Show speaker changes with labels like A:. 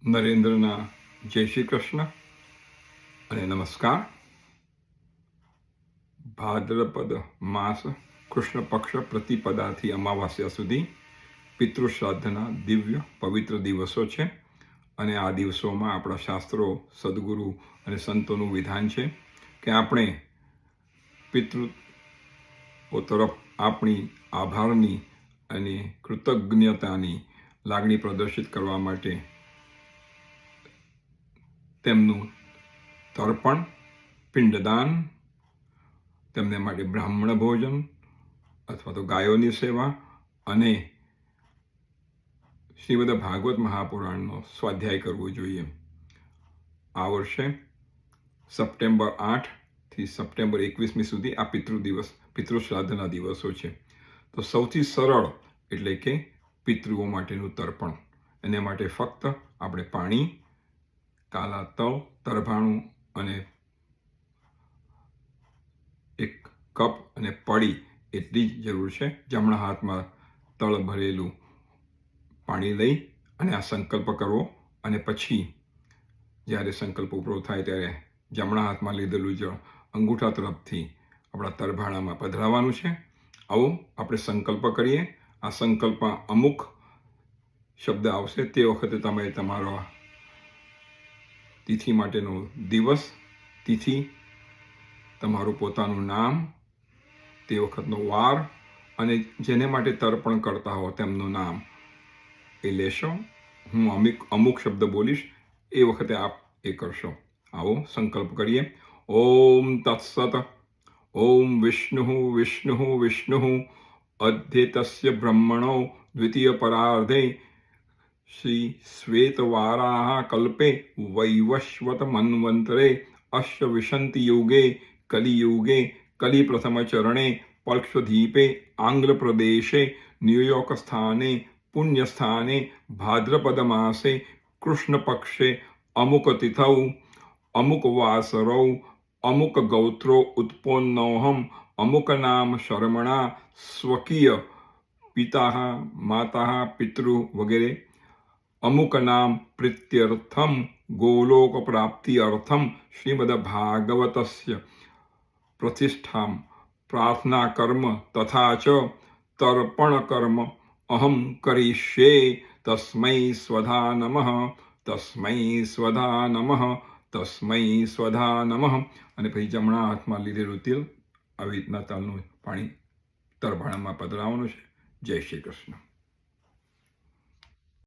A: નરેન્દ્રના જય શ્રી કૃષ્ણ અને નમસ્કાર. ભાદ્રપદ માસ કૃષ્ણ પક્ષ પ્રતિપદાથી અમાવાસ્યા સુધી પિતૃશ્રાદ્ધના દિવ્ય પવિત્ર દિવસો છે અને આ દિવસોમાં આપણા શાસ્ત્રો, સદગુરુ અને સંતોનું વિધાન છે કે આપણે પિતૃઓ તરફ આપણી આભારની અને કૃતજ્ઞતાની લાગણી પ્રદર્શિત કરવા માટે તેમનું તર્પણ, પિંડદાન, તેમને માટે બ્રાહ્મણ ભોજન અથવા તો ગાયોની સેવા અને શ્રીમદ ભાગવત મહાપુરાણનો સ્વાધ્યાય કરવો જોઈએ. આ વર્ષે સપ્ટેમ્બર 8થી સપ્ટેમ્બર 21 સુધી આ પિતૃશ્રાદ્ધના દિવસો છે. તો સૌથી સરળ એટલે કે પિતૃઓ માટેનું તર્પણ. એને માટે ફક્ત આપણે પાણી, કાલા તલ, તરભાણું અને એક કપ અને પડી એટલી જ જરૂર છે. જમણા હાથમાં તળ ભરેલું પાણી લઈ અને આ સંકલ્પ કરવો અને પછી જ્યારે સંકલ્પ પૂરો થાય ત્યારે જમણા હાથમાં લીધેલું જળ અંગૂઠા તરફથી આપણા તરભાણામાં પધરાવવાનું છે. આવો આપણે સંકલ્પ કરીએ. આ સંકલ્પમાં અમુક શબ્દ આવશે. તે વખતે તમે તમારો તિથિ માટેનો દિવસ, તિથિ, તમારું પોતાનું નામ, તે વખતનો વાર અને જેને માટે તર્પણ કરતા હો તેમનું નામ એ લેશો. હું અમુક શબ્દ બોલીશ, એ વખતે આપ એ કરશો. આવો સંકલ્પ કરીએ. ઓમ તત્સત. ઓમ વિષ્ણુ વિષ્ણુ વિષ્ણુ અધ્યેતસ્ય બ્રહ્મણો દ્વિતીય પરાર્ધે શ્રી શ્વેતવારાહ કલ્પે વૈવસ્વત મન્વંતરે અશ્વ વિશંતિ યુગે કલિયુગે કલિ પ્રથમ ચરણે પક્ષદીપે આંગ્લ પ્રદેશે ન્યુયોર્ક સ્થાને પુણ્યસ્થાને ભાદ્રપદ માસે કૃષ્ણ પક્ષે અમુક તિથૌ અમુક વાસરૌ અમુક ગૌત્રો ઉત્પન્નોહમ અમુક નામ શર્મણા સ્વકીય પિતા માતા પિતૃ વગેરે અમુક નામ પ્રીત્યર્થમ ગોલોક પ્રાપ્તિ અર્થમ શ્રીમદ ભાગવતસ્ય પ્રતિષ્ઠામ પ્રાર્થના કર્મ તથા ચ તર્પણ કર્મ અહમ કરીષ્યે. તસ્મૈ સ્વધા નમઃ, તસ્મૈ સ્વધા નમઃ, તસ્મૈ સ્વધા નમઃ. અને પછી જમણા હાથમાં લીધેલું તેલ આવી રીતના તલનું પાણી તરભાણામાં પધરાવવાનું છે. જય શ્રી કૃષ્ણ.